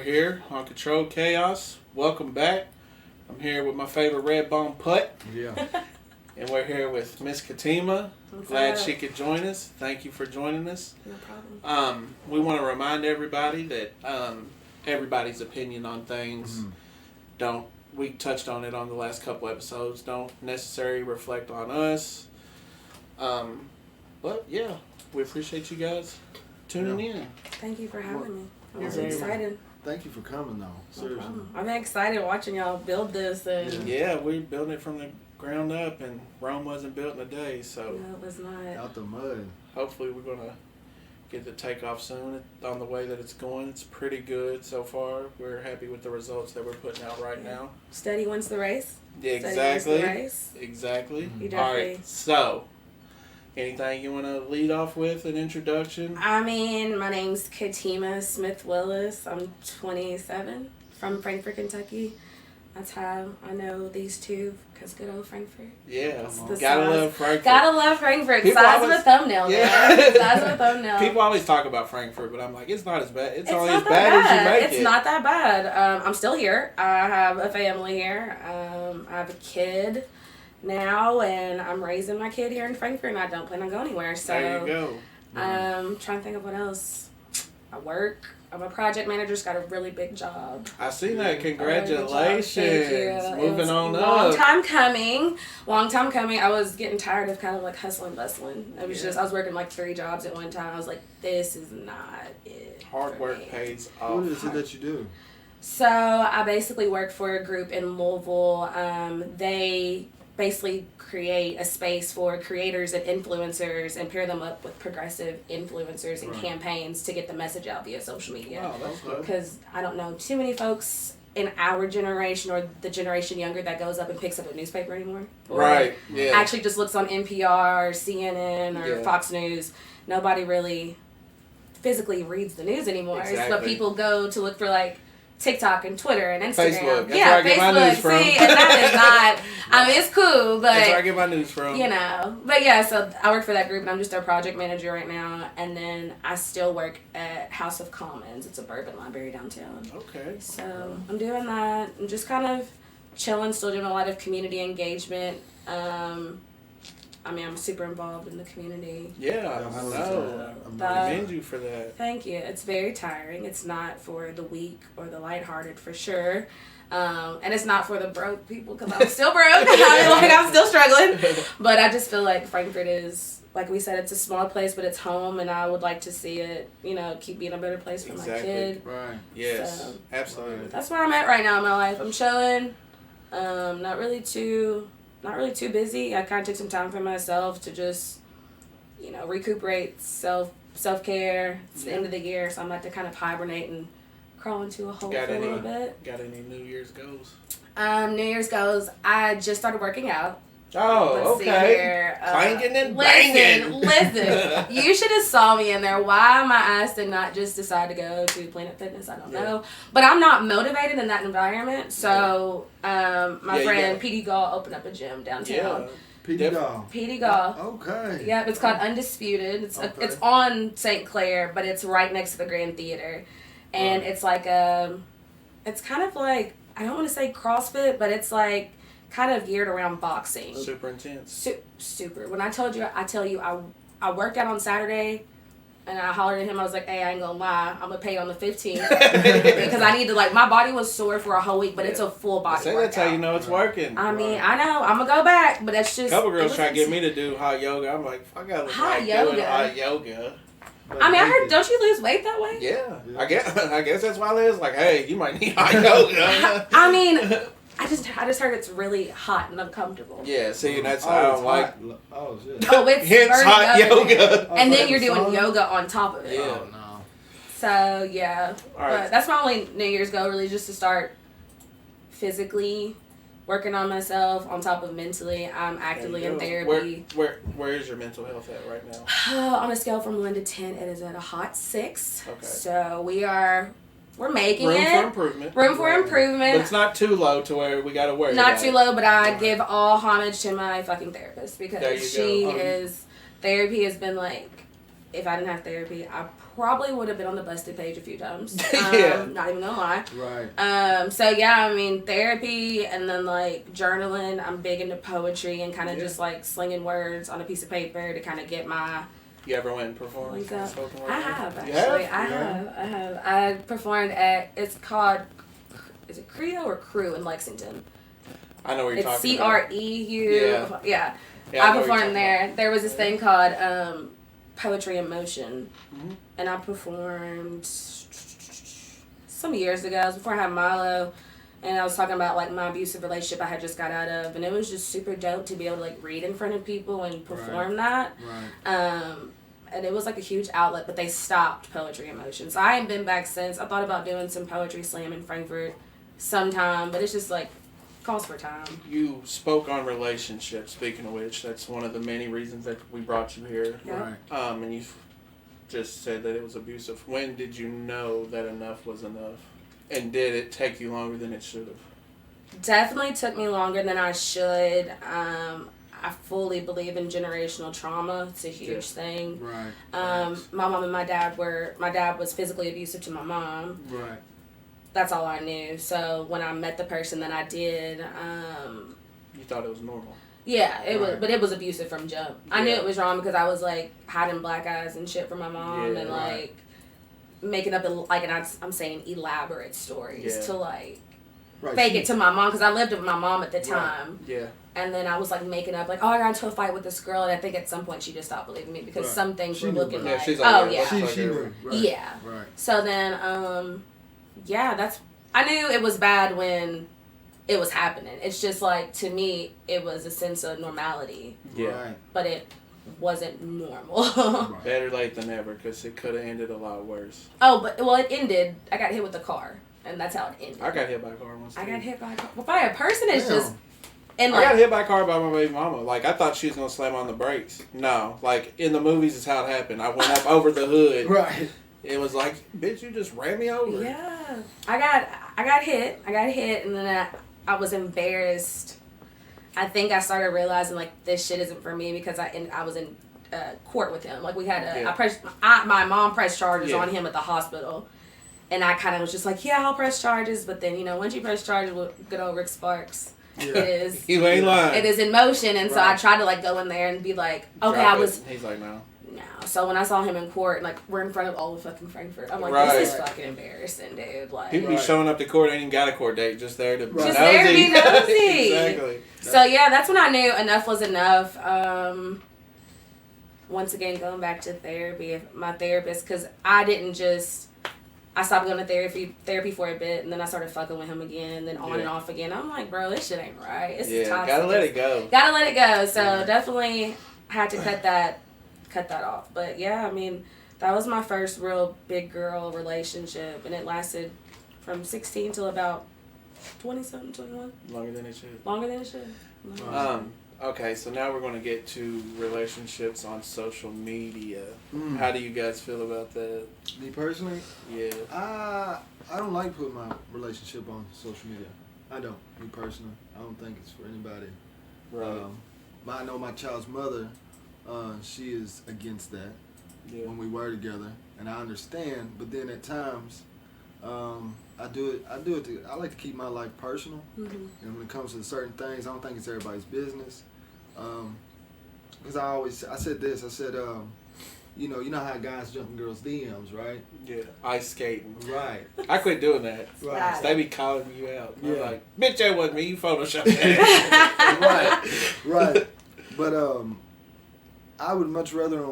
here on Controlled Chaos. Welcome back. I'm here with my favorite red bone putt. Yeah. And we're here with Miss Katima. Glad she could join us. Thank you for joining us. No problem. We want to remind everybody that everybody's opinion on things we touched on it on the last couple episodes, don't necessarily reflect on us. But yeah, we appreciate you guys tuning in. Thank you for having me. I'm You're really very excited. Thank you for coming, though. Seriously. No I'm excited watching y'all build this. And Yeah, we built it from the ground up, and Rome wasn't built in a day, so no, it was not. Out the mud. hopefully we're going to get the takeoff soon. On the way that it's going, it's pretty good so far. We're happy with the results that we're putting out right now. Steady wins the race. Yeah, Steady exactly. wins the race. Exactly. You All definitely. right, so anything you want to lead off with, an introduction? I mean, my name's Katima Smith-Willis. I'm 27 from Frankfort, Kentucky. That's how I know these two, because good old Frankfort. Yeah, The gotta size. love Frankfurt. Gotta love Frankfort. People Size always- of a thumbnail, Yeah. man. Size of a thumbnail. People always talk about Frankfurt, but I'm like, it's not as bad. It's only not as bad as you make It's it. not that bad. I'm still here. I have a family here. I have a kid now, and I'm raising my kid here in Frankfurt, and I don't plan on going anywhere. So, There you go. trying to think of what else. I work. I'm a project manager. Just got a really big job. I seen that. Thank you. Congratulations. It Moving was on long up. time coming. Long time coming. I was getting tired of kind of like hustling, bustling. It was Yeah. just I was working like 3 jobs at one time. I was like, this is not it. Hard for work me. pays What off. is it that you do? So I basically work for a group in Louisville. They basically create a space for creators and influencers and pair them up with progressive influencers and Right. campaigns to get the message out via social media. Wow, that's good. Because I don't know too many folks in our generation or the generation younger that goes up and picks up a newspaper anymore. Or Right, yeah. actually just looks on NPR or CNN or Yeah. Fox News. Nobody really physically reads the news anymore. Exactly. But people go to look for like TikTok and Twitter and Instagram. Facebook. That's yeah, where I get Facebook. my news from. See, and that is not. I mean, it's cool, That's where I but get my news from. you know. But yeah, so I work for that group, and I'm just their project manager right now. And then I still work at House of Commons. It's a bourbon library downtown. Okay. So I'm doing that. I'm just kind of chilling. Still doing a lot of community engagement. I mean, I'm super involved in the community. Yeah, I know. I commend you for that. Thank you. It's very tiring. It's not for the weak or the lighthearted for sure. And it's not for the broke people because I'm still broke. I'm still struggling. But I just feel like Frankfurt is, like we said, it's a small place, but it's home, and I would like to see it, keep being a better place for my kid. Right. Yes, So, absolutely. that's where I'm at right now in my life. I'm chilling. Not really too busy. I kind of took some time for myself to just, recuperate, self-care. It's the end of the year, so I'm about to kind of hibernate and crawl into a hole for a little bit. Got any New Year's goals? New Year's goals. I just started working out. Oh, Let's see okay. here. Clanking and banging. Listen. You should have saw me in there. Why my ass did not just decide to go to Planet Fitness, I don't know. But I'm not motivated in that environment. So, my friend PD Gall opened up a gym downtown. Yeah. PD Doll. PD Gall. Okay. Yep, it's called Undisputed. It's Okay. it's on St. Clair, but it's right next to the Grand Theater. And it's like it's kind of like, I don't want to say CrossFit, but it's like kind of geared around boxing. Super intense. Super. When I tell you, I worked out on Saturday, and I hollered at him. I was like, hey, I ain't gonna lie, I'm gonna pay on the 15th because I need to, my body was sore for a whole week, but it's a full body Say workout. that's how you know it's working. I mean, I know, I'm gonna go back, but that's just... A couple girls it try to was get me to do hot yoga. I'm like, I gotta look Hot like yoga? doing hot yoga. I mean, I heard, don't you lose weight that way? Yeah. Yeah. I guess that's why Liz like, hey, you might need hot yoga. I mean, I just heard it's really hot and uncomfortable. Yeah, see, and that's Oh, why I it's don't like. hot. Oh, shit. Oh, it's Hence burning hot up in there. yoga. And then Oh, you're doing sauna? yoga on top of it. Yeah. Oh, no. So, yeah. All right. But that's my only New Year's goal, really, just to start physically working on myself on top of mentally. I'm actively in therapy. Where is your mental health at right now? On a scale from 1 to 10, it is at a hot 6. Okay. So we're making Room it. for improvement. Room for Right. improvement. But it's not too low to where we gotta worry Not about too it. low, but I Right. give all homage to my fucking therapist There you because she go. is, therapy has been if I didn't have therapy, I probably would have been on the busted page a few times. Yeah. Not even gonna lie. Right. So yeah, I mean, therapy and then like journaling. I'm big into poetry and kind of just like slinging words on a piece of paper to kind of get my. You ever went and performed? Spoken word? I have actually. You have? I have. I performed at. It's called. Is it Creo or Crew in Lexington? I know where you're It's talking about. CREU. Yeah. Yeah, I performed there. There was this thing called Poetry in Motion, and I performed some years ago. It was before I had Milo, and I was talking about like my abusive relationship I had just got out of, and it was just super dope to be able to like read in front of people and perform that. Right. And it was like a huge outlet, but they stopped Poetry in Motion, so I ain't been back since. I thought about doing some poetry slam in Frankfurt sometime, but it's just like calls for time. You spoke on relationships. Speaking of which, that's one of the many reasons that we brought you here. Yeah. Right. And you just said that it was abusive. When did you know that enough was enough? And did it take you longer than it should have? Definitely took me longer than I should. I fully believe in generational trauma. It's a huge thing. Right. My mom and my dad was physically abusive to my mom. Right. That's all I knew. So when I met the person that I did, You thought it was normal. yeah, it was, Right. but it was abusive from jump. I knew Yeah. it was wrong because I was like hiding black eyes and shit from my mom Yeah, and right. like making up like, and I'm saying elaborate stories to like Right. fake it to my mom because I lived with my mom at the Right. time. Yeah. And then I was like making up like, oh, I got into a fight with this girl, and I think at some point she just stopped believing me because Right. some things She were knew looking better. Yeah, like, she's like, oh yeah, yeah, fuck She her. knew. Right. yeah. Right. So then, yeah, I knew it was bad when it was happening. It's just like, to me, it was a sense of normality, Yeah. Right. but it wasn't normal. Right. Better late than never, because it could have ended a lot worse. Oh, but well, it ended. I got hit with a car, and that's how it ended. I got hit by a car once. I too. got hit by a car. Well, by a person, it's Damn. just. And I got like, hit by a car by my baby mama. Like, I thought she was going to slam on the brakes. No. Like, in the movies is how it happened. I went up over the hood. Right. It was like, bitch, you just ran me over. yeah, I got hit, and then I was embarrassed. I think I started realizing like this shit isn't for me because I was in court with him. Like we had my mom pressed charges on him at the hospital, and I kind of was just like, yeah, I'll press charges. But then once you press charges with good old Rick Sparks, Yeah. it is You ain't lying. it is in motion, and so I Right. tried to like go in there and be like, okay, Drop I was. it. He's like, no. No. So when I saw him in court, like we're in front of all of fucking Frankfurt, I'm like, Right. this is fucking embarrassing, dude. Like, People be Right. showing up to court, ain't even got a court date, just there to be Just nosy. there to be nosy. Exactly. so yeah, that's when I knew enough was enough. Once again, going back to therapy, my therapist, because I stopped going to therapy for a bit, and then I started fucking with him again, and then on and off again. I'm like, bro, this shit ain't right. It's Yeah, toxic. gotta let it go. Gotta let it go. So Right. definitely had to cut that off. But yeah, I mean, that was my first real big girl relationship, and it lasted from 16 till about 20-something, 21. Longer than it should. Longer than it should. Okay, so now we're going to get to relationships on social media. Mm. How do you guys feel about that? Me personally, Yeah. I don't like putting my relationship on social media. I don't. Me personally, I don't think it's for anybody. Right. I know my child's mother. She is against that Yeah. when we were together, and I understand. But then at times, I do it. I like to keep my life personal, Mm-hmm. and when it comes to certain things, I don't think it's everybody's business. Because I said this. I said, you know how guys jump in girls' DMs, right? Yeah. Ice skating. Right. I quit doing that. Right. They be calling you out. I'm Yeah. like, bitch, that wasn't me. You photoshopped that. Right. But I would much rather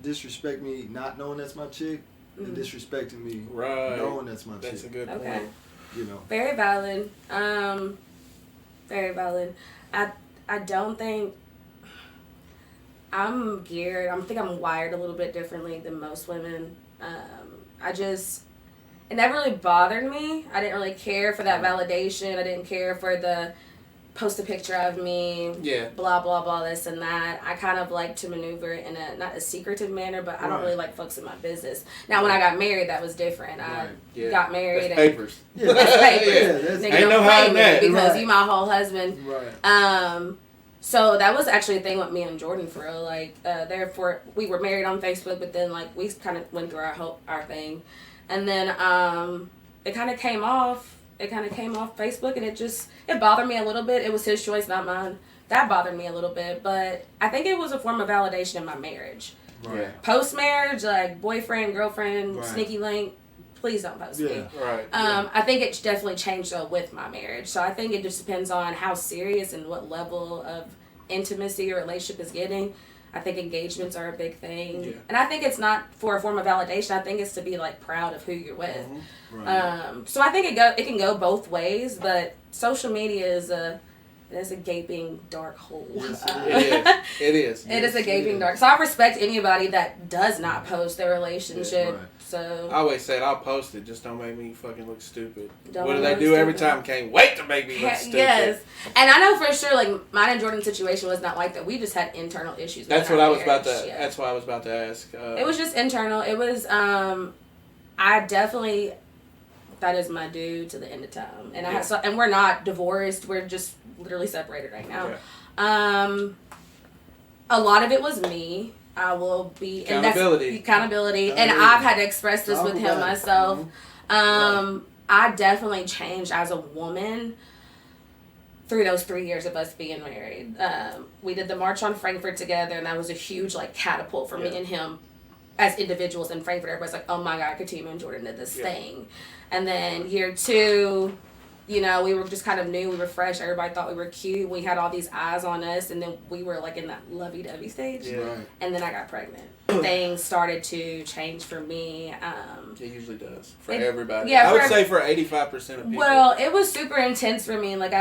disrespect me not knowing that's my chick than disrespecting me Right. knowing that's my That's a chick. good Okay. point. You know. Very valid. Very valid. I don't think I'm geared. I think I'm wired a little bit differently than most women. It never really bothered me. I didn't really care for that validation. I didn't care for the post a picture of me. Yeah. Blah blah blah, this and that. I kind of like to maneuver in a not a secretive manner, but I don't Right. really like folks in my business. Now, when I got married, that was different. I Right. Yeah. got married That's and papers. Yeah, that's papers. Yeah, that's Nigga, Ain't don't no play hiding me that. because Right. you my whole husband. right. So that was actually a thing with me and Jordan for real. Like, therefore, we were married on Facebook, but then like we kind of went through our thing, and then it kind of came off. It kind of came off Facebook, and it bothered me a little bit. It was his choice, not mine. That bothered me a little bit, but I think it was a form of validation in my marriage. Right. Post marriage, like boyfriend, girlfriend, Right. sneaky link. Please don't post me. Right. I think it definitely changed though with my marriage. So I think it just depends on how serious and what level of intimacy your relationship is getting. I think engagements are a big thing. Yeah. And I think it's not for a form of validation. I think it's to be like proud of who you're with. Mm-hmm. Right. So I think it can go both ways, but social media is a gaping dark hole. Yes, It is. It is a Yes, gaping it is. dark. So I respect anybody that does not post their relationship. Right. So I always said I'll post it, just don't make me fucking look stupid. Don't What do look they do every stupid. time? Can't wait to make me look stupid. yes, and I know for sure, like mine and Jordan's situation was not like that. We just had internal issues. That's with what our I was about to. marriage. Yeah. That's what I was about to ask. It was just internal. It was I definitely that is my dude to the end of time, and and we're not divorced. We're just literally separated right now. Yeah. A lot of it was me. I will be Accountability. Accountability, and I've had to express this Talk with him about it. myself. Mhm. I definitely changed as a woman through those 3 years of us being married. We did the March on Frankfurt together, and that was a huge like catapult for me and him as individuals in Frankfurt. Everybody's like, "Oh my God, Katima and Jordan did this thing," and then year 2. You know, we were just kind of new. We were fresh. Everybody thought we were cute. We had all these eyes on us, and then we were like in that lovey-dovey stage. Yeah. Right. And then I got pregnant. Things started to change for me. It usually does for It- everybody. yeah, I would for- say for 85% of people. Well, it was super intense for me. Like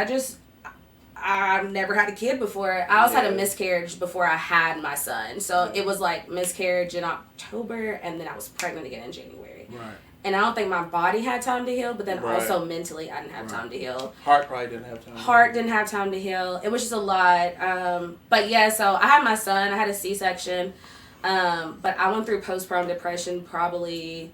I've never had a kid before. I also had a miscarriage before I had my son. So it was like miscarriage in October, and then I was pregnant again in January. Right. And I don't think my body had time to heal, but then Right. also mentally I didn't have time to heal. Heart probably didn't have time. Heart didn't have time to heal. It was just a lot. But yeah, so I had my son. I had a C-section. But I went through postpartum depression, probably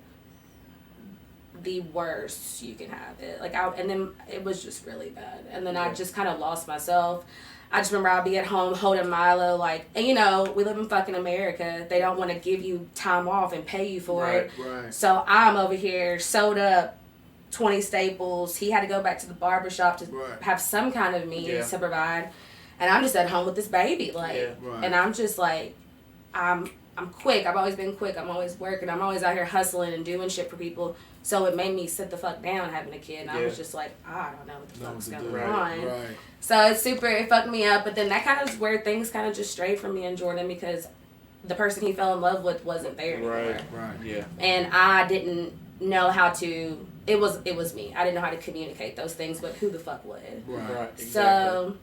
the worst you can have it. And then it was just really bad. And then I just kind of lost myself. I just remember I'd be at home holding Milo, like, and you know, we live in fucking America. They don't want to give you time off and pay you for it. Right. So I'm over here sewed up 20 staples. He had to go back to the barbershop to have some kind of means to provide. And I'm just at home with this baby, like, and I'm just like, I'm quick. I've always been quick. I'm always working. I'm always out here hustling and doing shit for people. So it made me sit the fuck down having a kid. And I was just like, I don't know what the fuck's going on. Right. So it fucked me up. But then that kind of is where things kind of just strayed from me and Jordan, because the person he fell in love with wasn't there anymore. Right. Yeah. And I didn't know how to. It was me. I didn't know how to communicate those things, but who the fuck would? Right. Exactly. So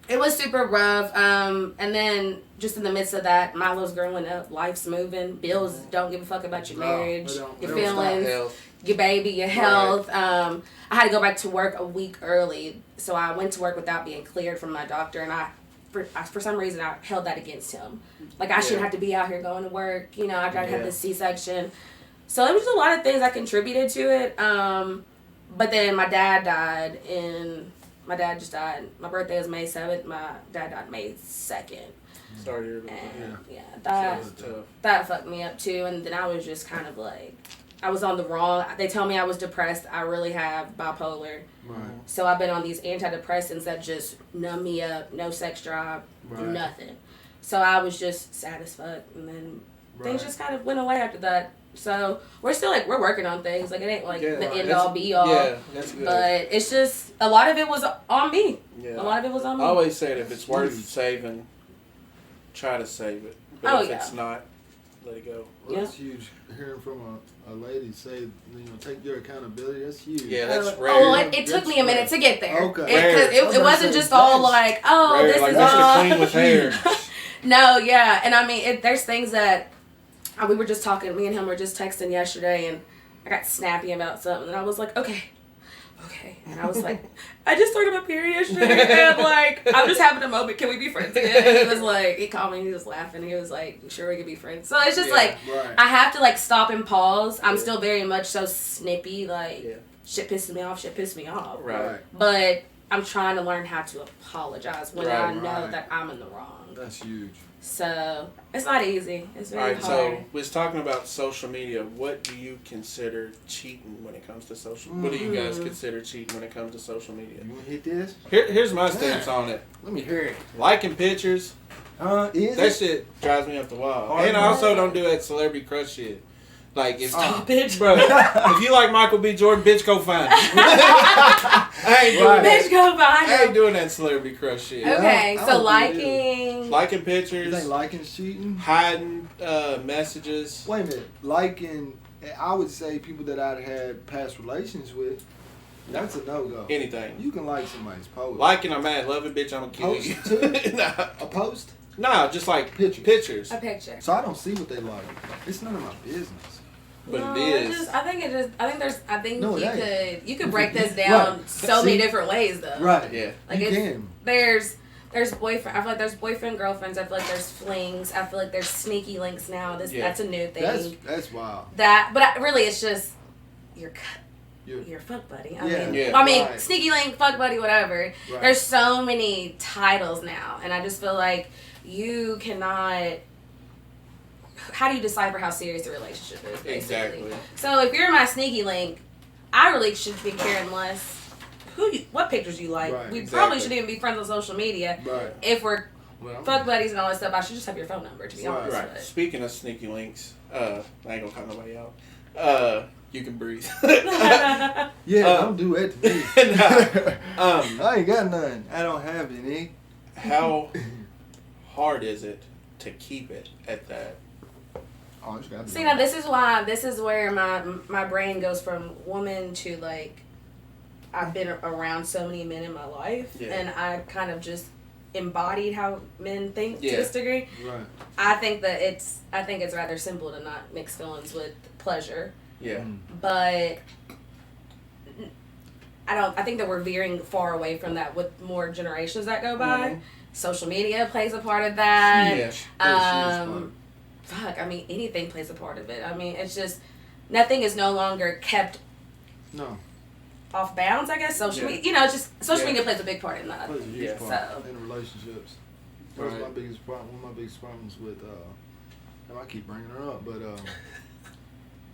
it was super rough. And then just in the midst of that, Milo's growing up, life's moving, bills don't give a fuck about your marriage, your feelings, your baby, your health. I had to go back to work a week early, so I went to work without being cleared from my doctor, and for some reason I held that against him. Like I shouldn't have to be out here going to work, you know, after I had this C-section. So it was a lot of things that contributed to it. But then my dad died my dad just died. My birthday was May 7th. My dad died May 2nd. Sorry to hear that. And that fucked me up too. And then I was just kind of like, I was on the wrong. They tell me I was depressed. I really have bipolar. Right. So I've been on these antidepressants that just numb me up. No sex drive. Nothing. So I was just sad as fuck. And then things just kind of went away after that. So we're still we're working on things. Like it ain't the end all be all. Yeah, that's good. But it's just a lot of it was on me. Yeah. A lot of it was on me. I always say if it's worth saving, try to save it. But if it's not, let it go. Well, that's huge. Hearing from a lady say, take your accountability, that's huge. Yeah, that's rare. Oh, it took me a minute to get there. Okay. It wasn't just all rare. this like is Mr. all. Clean with hair. No, yeah. And I mean, there's things that we were just talking, me and him were just texting yesterday, and I got snappy about something, and I was like, okay. And I was like, I just started my period yesterday, and I'm just having a moment. Can we be friends again? And he was like, he called me, he was laughing. He was like, sure, we could be friends. So it's just I have to stop and pause. I'm still very much so snippy, shit pisses me off. Right. But I'm trying to learn how to apologize when I know that I'm in the wrong. That's huge. So it's not easy. It's very All right, hard. so we're talking about social media. What do you consider cheating when it comes to social? What do you guys consider cheating when it comes to social media? You want to hit this? Here's my stance on it. Let me hear it. Liking pictures. Is That it? shit drives me up the wall. Hard And I enough. also don't do that celebrity crush shit. Like, if, Stop it. bro, if you like Michael B. Jordan, bitch, go find him. I ain't doing Right. Bitch, that. go find I ain't him. doing that celebrity crush shit. Okay, I don't so do liking. Liking You pictures, think liking cheating? hiding messages. Wait a minute. Liking, I would say people that I'd had past relations with, that's a no-go. Anything. You can like somebody's post. Liking, I'm mad. Loving, bitch, I'm gonna kill you. Post too? nah. A post? Nah, just like Pictures. pictures. A picture. So I don't see what they like. It's none of my business. But No, it is. I think No, you it ain't. could you could break this down Right. so many See? different ways though. Right. Yeah. Like you it's, can. there's boyfriend. I feel like there's boyfriend girlfriends. I feel like there's flings. I feel like there's sneaky links now. That's a new thing. That's wild. Really it's just your fuck buddy. I mean right. sneaky link, fuck buddy, whatever. Right. There's so many titles now, and I just feel like you cannot. How do you decipher how serious the relationship is? Basically? Exactly. So if you're my sneaky link, I really should be caring less what pictures you like. Right, We exactly. probably shouldn't even be friends on social media. Right. If we're Well, fuck buddies and all that stuff, I should just have your phone number to be Right. honest. Right. But- Speaking of sneaky links, I ain't gonna call nobody out. You can breathe. Yeah, don't do that to me. Nah. I ain't got none. I don't have any. How hard is it to keep it at that? Oh, it's gotta be. See, now this is where my brain goes from woman to like, I've been around so many men in my life, Yeah. and I kind of just embodied how men think to Yeah. this degree. Right. I think it's rather simple to not mix feelings with pleasure, Yeah. Mm. but I think that we're veering far away from that with more generations that go by. Mhm. Social media plays a part of that. Yeah. Anything plays a part of it. I mean, it's just nothing is no longer kept No. off bounds. I guess social Yeah. media. It's just social Yeah. media plays a big part in that. Plays a huge Yeah. part So- in relationships. That's Right. my biggest problem. One of my biggest problems with, and I keep bringing her up, but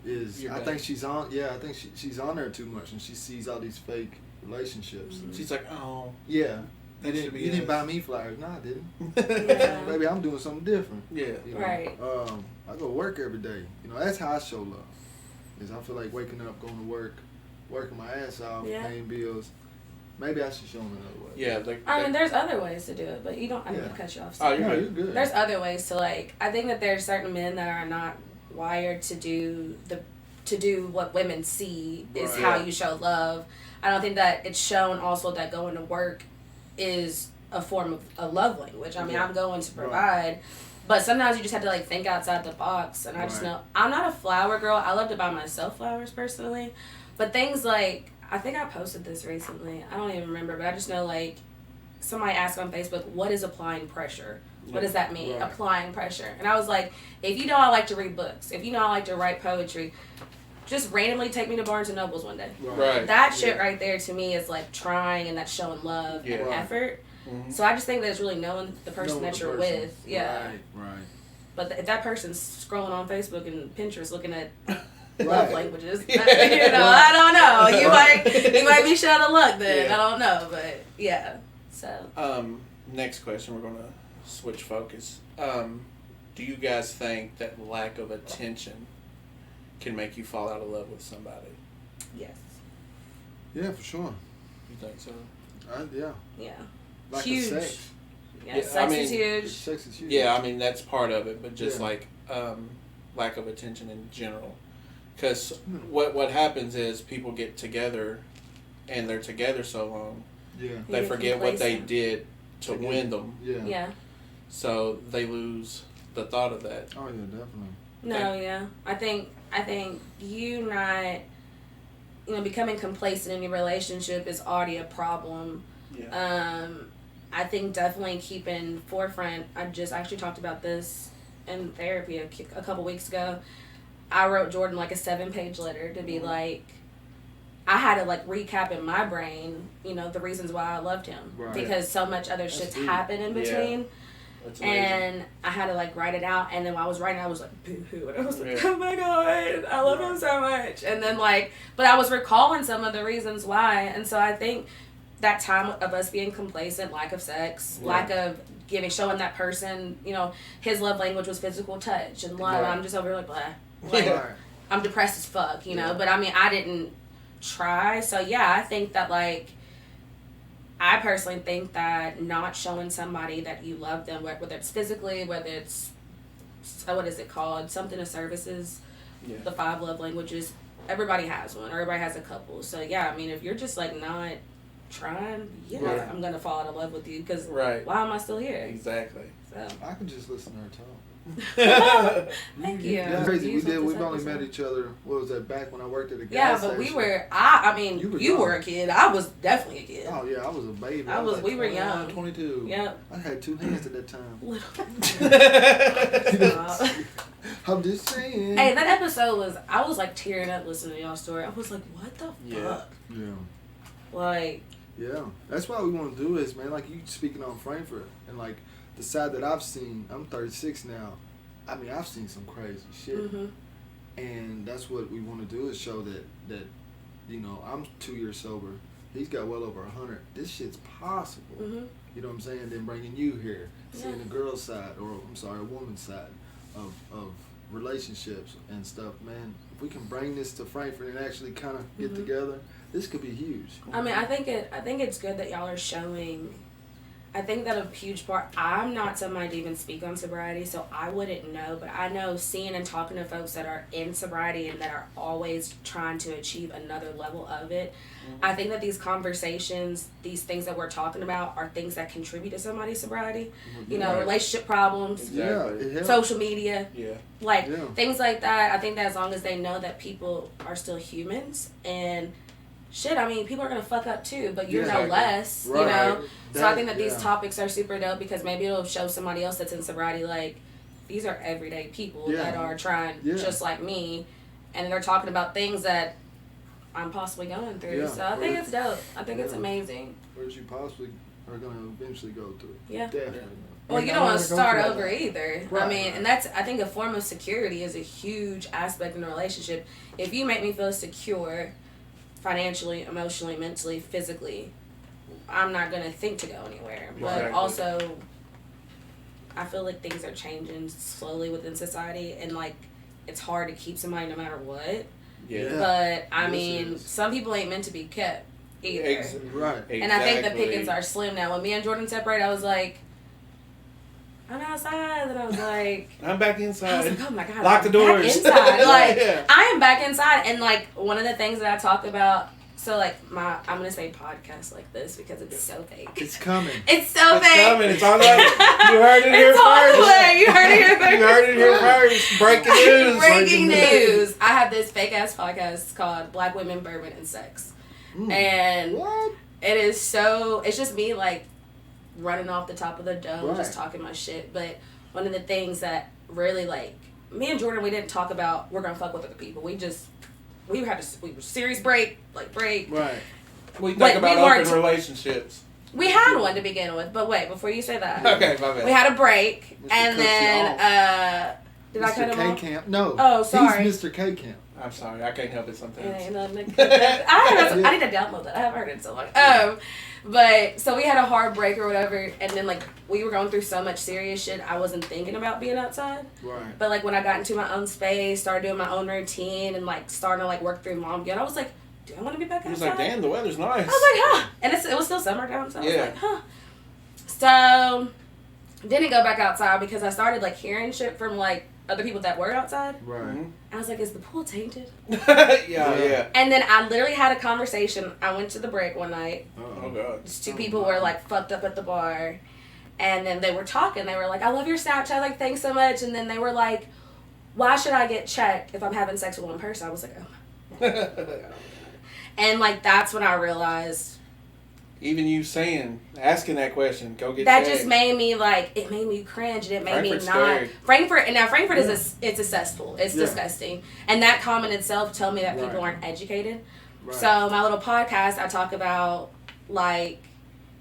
is You're I bad. think she's on. Yeah, I think she's on there too much, and she sees all these fake relationships. Mm-hmm. She's like, oh, Yeah. that You should be didn't us. buy me flowers. No, I didn't. Yeah. Baby, I'm doing something different. Yeah. You know? Right. I go to work every day. You know, that's how I show love. Is I feel like waking up, going to work, working my ass off, Yeah. paying bills. Maybe I should show them another way. Yeah. Like, I mean, there's other ways to do it, but you don't. I didn't Yeah. mean to cut you off. Oh, you're No, good. you're good. There's other ways to like. I think that there's certain men that are not wired to do what women see is Right. how you show love. I don't think that it's shown also that going to work is a form of a love language. I mean, Yeah. I'm going to Right. provide, but sometimes you just have to like think outside the box. And I just Right. know I'm not a flower girl. I love to buy myself flowers personally, but things like I think I posted this recently. I don't even remember, but I just know like somebody asked on Facebook, "What is applying pressure?" What does that mean? Right. Applying pressure. And I was like, if you know I like to read books, if you know I like to write poetry, just randomly take me to Barnes and Nobles one day. Right. That shit right there to me is like trying and that's showing love Yeah. and Right. effort. Mhm. So I just think that it's really knowing the person Knowing that the you're person. with. Yeah. Right. Right. But if that person's scrolling on Facebook and Pinterest looking at love Right. languages, Yeah. I don't know. You Right. might be short of luck then. Yeah. I don't know. But yeah. So Next question. We're gonna switch focus. Do you guys think that lack of attention can make you fall out of love with somebody? yes. Yeah, for sure. You think so? Yeah. Yeah. Like Huge. a sex. Yeah, Yeah, sex I is mean, huge. Sex is huge. Yeah, I mean that's part of it, but just Yeah. like lack of attention in general. Because what happens is people get together, and they're together so long Yeah. they get forget what they complacent. did to Together. win them, Yeah. Yeah. so they lose the thought of that. Oh yeah, definitely. No, yeah. I think you not becoming complacent in your relationship is already a problem. Yeah. I think definitely keeping forefront. I just actually talked about this in therapy a couple weeks ago. I wrote Jordan like a 7-page letter to be like, I had to like recap in my brain, you know, the reasons why I loved him. Right. Because so much other shit's happened in between. That's And I had to like write it out, and then while I was writing, I was like, boo-hoo, and I was like, oh my god, I love him so much. And then like, but I was recalling some of the reasons why, and so I think that time of us being complacent, lack of sex, lack of showing that person, you know, his love language was physical touch and love. I'm just over here like, blah. Like, I'm depressed as fuck, you know, but I mean, I didn't try. So yeah, I think that like, I personally think that not showing somebody that you love them, whether it's physically, whether it's, what is it called? Something of services, the 5 love languages. Everybody has one. Everybody has a couple. So yeah, I mean, if you're just like not trying, I'm going to fall out of love with you because why am I still here? Exactly. So. I can just listen to her talk. Thank you. Yeah, crazy. We've only met each other. What was that? Back when I worked at a gas station. We were. I mean, you were a kid. I was definitely a kid. Oh yeah, I was a baby. We were young. 22. Yep. I had 2 hands at that time. Little. I'm just saying. Hey, that episode was. I was like tearing up listening to y'all's story. I was like, what the fuck? Yeah. Like. Yeah, that's why we want to do this, man. Like you speaking on Frankfurt and like the side that I've seen. I'm 36 now. I mean, I've seen some crazy shit, and that's what we want to do is show that you know, I'm 2 years sober. He's got well over 100. This shit's possible. You know what I'm saying? Then bringing you here, seeing the girl's side, or I'm sorry, a woman's side of relationships and stuff, man. If we can bring this to Frankfurt and actually kind of get together, this could be huge. I mean, I think it's good that y'all are showing. I think that a huge part. I'm not somebody to even speak on sobriety, so I wouldn't know. But I know seeing and talking to folks that are in sobriety and that are always trying to achieve another level of it. I think that these conversations, these things that we're talking about, are things that contribute to somebody's sobriety. You know, relationship problems, social media, things like that. I think that as long as they know that people are still humans and shit, I mean, people are going to fuck up too, but you're no less, you know? So I think that these topics are super dope because maybe it'll show somebody else that's in sobriety, like, these are everyday people that are trying just like me, and they're talking about things that I'm possibly going through. So I think it's dope. I think it's amazing. Whereas you possibly are going to eventually go through. Yeah. Definitely. Well, you don't want to start over either. I mean, and that's, I think a form of security is a huge aspect in a relationship. If you make me feel secure financially, emotionally, mentally, physically, I'm not going to think to go anywhere. But also, I feel like things are changing slowly within society, and like, it's hard to keep somebody no matter what. But, I mean, some people ain't meant to be kept either. And I think the pickings are slim now. When me and Jordan separated, I was like, I'm outside, and I was like, I'm back inside. I was like, oh my god, lock the doors. Inside. Like, I am back inside, and like one of the things that I talk about. So like I'm gonna say podcast like this because it's so fake. It's coming. It's so fake. It's coming. It's on like you heard it here first. You heard it here first. You heard it here first. Breaking news. Breaking news. I have this fake ass podcast called Black Women, Bourbon, and Sex, and it is so. It's just me like running off the top of the dome, just talking my shit. But one of the things that really like me and Jordan, we didn't talk about we're gonna fuck with other people. We were serious break. Right. We think about open relationships. We had one to begin with, but wait, before you say that. Okay, my bad. We had a break, Mr. and then did I cut him off? Mr. K Camp. No. Oh, sorry. He's Mr. K Camp. I'm sorry, I can't help it sometimes. I need to download that. I haven't heard it in so long. But so we had a hard break or whatever, and then like we were going through so much serious shit, I wasn't thinking about being outside. Right. But like when I got into my own space, started doing my own routine, and like starting to like work through mom again, I was like, do I want to be back outside? He was like, damn, the weather's nice. I was like, huh. And it was still summertime, so I was like, huh. So didn't go back outside because I started like hearing shit from like other people that were outside. Right. And I was like, is the pool tainted? Yeah. And then I literally had a conversation. I went to the break one night. Oh God. Just two people were like fucked up at the bar. And then they were talking. They were like, I love your Snapchat. Like, thanks so much. And then they were like, why should I get checked if I'm having sex with one person? I was like, oh my God. And like, that's when I realized. Even you asking that question, go get that checked. Just made me like, it made me cringe, and it made Frankfurt's me not scary. Frankfurt is it's a cesspool. It's disgusting, and that comment itself told me that people aren't educated. Right. So my little podcast, I talk about, like,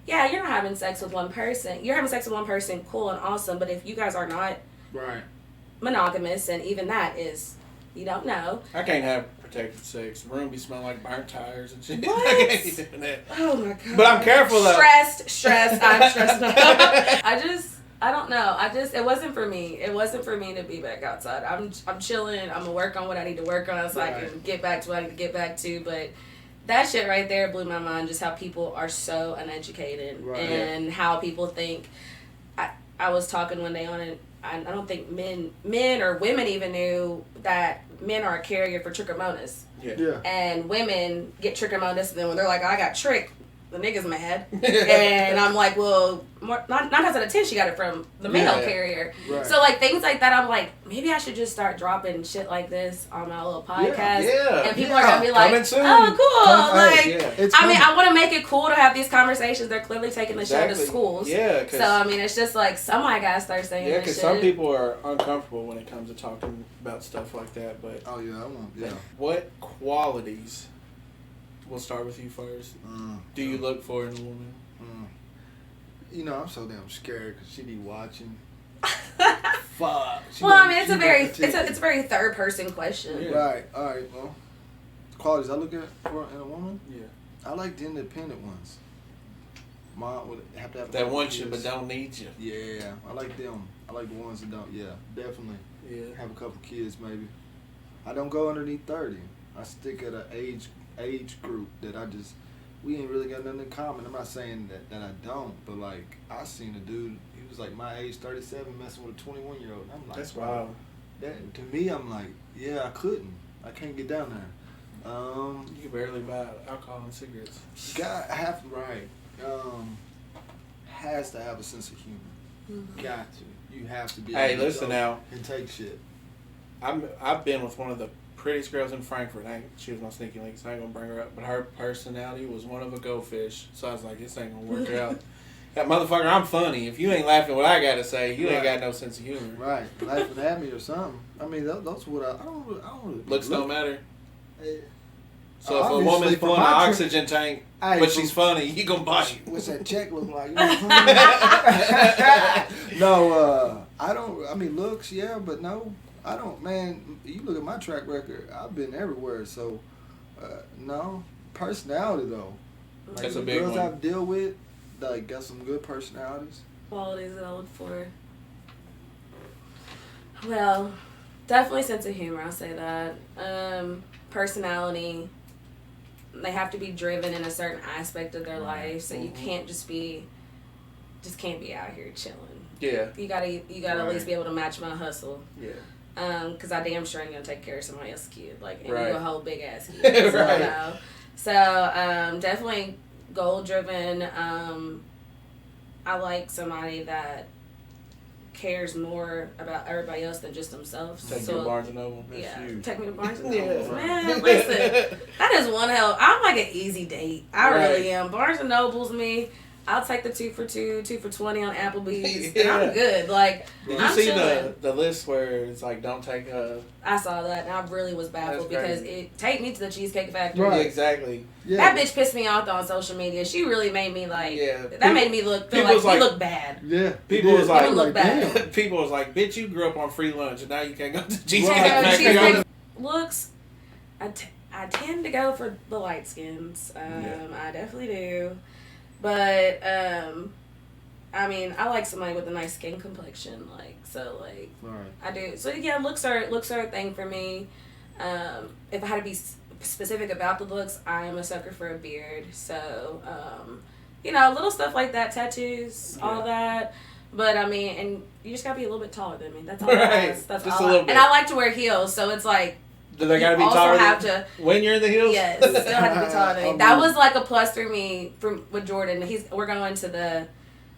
yeah, you're not having sex with one person. You're having sex with one person, cool and awesome. But if you guys are not Right. monogamous, and even that is, you don't know. I can't have protected sex. The room be smelling like burnt tires and shit. What? I can't be doing that. Oh my god. But I'm careful though. Stressed. I'm stressed. I don't know. It wasn't for me. It wasn't for me to be back outside. I'm chilling. I'm gonna work on what I need to work on so I can get back to what I need to get back to. But that shit right there blew my mind. Just how people are so uneducated and how people think. I was talking one day on it. I don't think men or women even knew that men are a carrier for trichomonas. Yeah. And women get trichomonas, and then when they're like, I got tricked, the nigga's mad. And I'm like, well, nine times out of 10, she got it from the male carrier. Right. So, like, things like that, I'm like, maybe I should just start dropping shit like this on my little podcast. Yeah. And people are going to be like, oh, cool. I want to make it cool to have these conversations. They're clearly taking the show to schools. Yeah. So, I mean, it's just like, somebody got to start saying this shit. Yeah, because some people are uncomfortable when it comes to talking about stuff like that. But oh, yeah, I won't. Yeah. What qualities... We'll start with you first. Do you look for in a woman? You know, I'm so damn scared because she be watching. Fuck. Well, I mean, it's a very third person question. Yeah. Right. All right. Well, qualities I look at for in a woman. Yeah. I like the independent ones. Mom would have to have that want you but don't need you. Yeah, I like them. I like the ones that don't. Yeah, definitely. Yeah. Have a couple kids maybe. I don't go underneath 30. I stick at an age group that we ain't really got nothing in common. I'm not saying that I don't, but like I seen a dude, he was like my age, 37, messing with a 21-year-old. And I'm like, that's wild. That to me, I'm like, yeah, I can't get down there. You can barely buy alcohol and cigarettes. Has to have a sense of humor. Mm-hmm. Got to. You have to be. Hey, listen now. And take shit. I've been with one of the prettiest girls in Frankfurt. She was my sneaky link, so I ain't gonna bring her up. But her personality was one of a goldfish. So I was like, this ain't gonna work out. That motherfucker, I'm funny. If you ain't laughing what I gotta say, you ain't got no sense of humor. Right, laughing at me or something. I mean, that's what I don't. Looks don't matter. Hey. So if a woman's pulling an oxygen tank, but she's funny, you gonna bite. What's that check look like? You know no, I don't. I mean, looks, yeah, but no. I don't, man. You look at my track record. I've been everywhere. So, no personality though. Like, that's a the big girls one. I've dealt with, like, got some good personalities. Qualities that I look for. Well, definitely sense of humor. I'll say that. Personality. They have to be driven in a certain aspect of their life, so you can't can't be out here chilling. Yeah. You gotta at least be able to match my hustle. Yeah. Cause I damn sure ain't gonna take care of somebody else's kid, like, and right. you a whole big ass kid. So, right. no. So, definitely goal driven. I like somebody that cares more about everybody else than just themselves. Take me to Barnes and Noble. That's huge. Take me to Barnes and Noble. Man, listen, that is one hell. I'm like an easy date. I really am. Barnes and Noble's me. I'll take the 2 for $2, 2 for $20 on Applebee's, and I'm good. Like, did I'm you see chilling. the list where it's like, don't take a... I saw that, and I really was baffled because take me to the Cheesecake Factory. Right. Exactly. Yeah. That bitch pissed me off on social media. She really made me like, made me feel like you look bad. Yeah. People was like, look bad. People was like, bitch, you grew up on free lunch, and now you can't go to Cheesecake Factory. Looks, I tend to go for the light skins. I definitely do. But, I mean, I like somebody with a nice skin complexion, right. I do. So, yeah, looks are a thing for me. If I had to be specific about the looks, I am a sucker for a beard. So, little stuff like that, tattoos, all that. But, I mean, and you just gotta be a little bit taller than me. That's all I ask. That's just all a little bit. And I like to wear heels, so it's like, do they gotta be taller when you're in the heels? Yes, still have to be taller than me. That was like a plus for me with Jordan. We're going to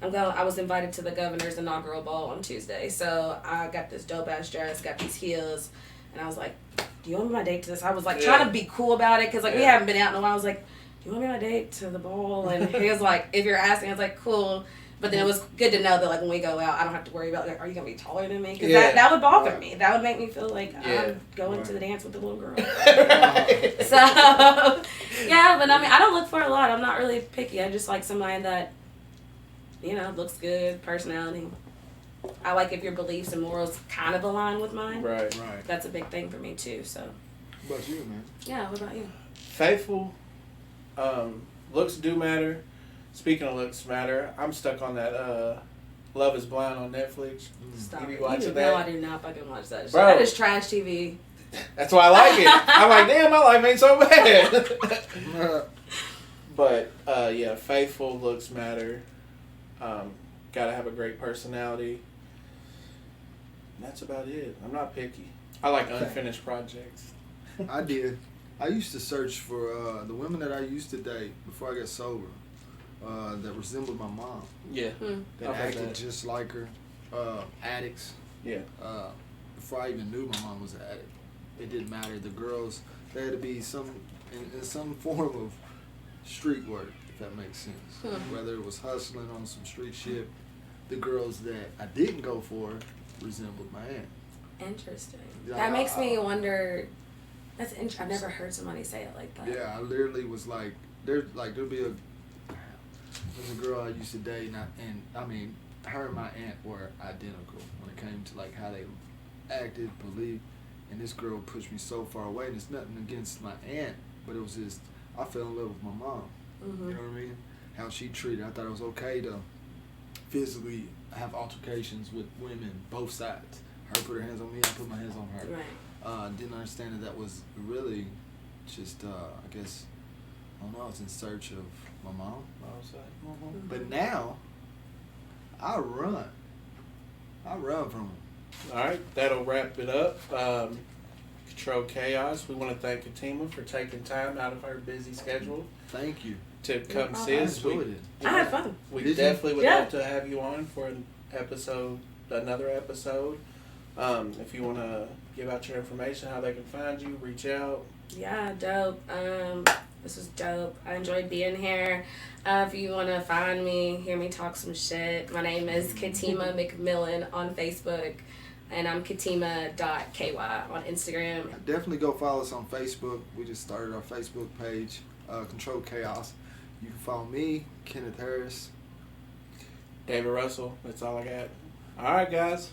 I was invited to the governor's inaugural ball on Tuesday. So I got this dope ass dress, got these heels, and I was like, do you want me my date to this? I was like trying to be cool about it because we haven't been out in a while. I was like, do you want me my date to the ball? And he was like, if you're asking, I was like, cool. But then it was good to know that, like, when we go out, I don't have to worry about, like, are you going to be taller than me? Because Yeah. that would bother me. That would make me feel like I'm going to the dance with the little girl. So, yeah, but I mean, I don't look for a lot. I'm not really picky. I just like somebody that, you know, looks good, personality. I like if your beliefs and morals kind of align with mine. Right. That's a big thing for me, too, so. What about you, man? Yeah, what about you? Faithful. Looks do matter. Speaking of looks matter, I'm stuck on that Love is Blind on Netflix. Stop You be it. watching No, I that? do not fucking watch that shit. Bro. That is trash TV. That's why I like it. I'm like, damn, my life ain't so bad. But, yeah, faithful, looks matter. Gotta have a great personality. And that's about it. I'm not picky. I like unfinished projects. I did. I used to search for the women that I used to date before I got sober that resembled my mom. Yeah. That acted just like her. Addicts. Yeah. Before I even knew my mom was an addict. It didn't matter. The girls, they had to be in some form of street work, if that makes sense. Whether it was hustling on some street shit, the girls that I didn't go for resembled my aunt. Interesting. Yeah, That makes me wonder. That's interesting. I've never heard somebody say it like that. Yeah, I literally was like, there'd be there's a girl I used to date, and I mean, her and my aunt were identical when it came to like how they acted, believed, and this girl pushed me so far away. And it's nothing against my aunt, but it was just I fell in love with my mom. Mm-hmm. You know what I mean? How she treated. I thought it was okay to physically have altercations with women, both sides. Her put her hands on me, I put my hands on her. Right. Didn't understand that was really just, I guess, I don't know, I was in search of my mom. Mm-hmm. But now, I run from them. All right, that'll wrap it up. Control Chaos. We want to thank Katima for taking time out of her busy schedule Thank you. to come problem. see I us. enjoyed it. I had fun. We Did you? definitely would Yeah. love to have you on for another episode. If you want to give out your information, how they can find you, reach out. Yeah, dope. This was dope. I enjoyed being here. If you want to find me, hear me talk some shit, my name is Katima McMillan on Facebook, and I'm katima.ky on Instagram. Definitely go follow us on Facebook. We just started our Facebook page, Control Chaos. You can follow me, Kenneth Harris. David Russell. That's all I got. All right, guys.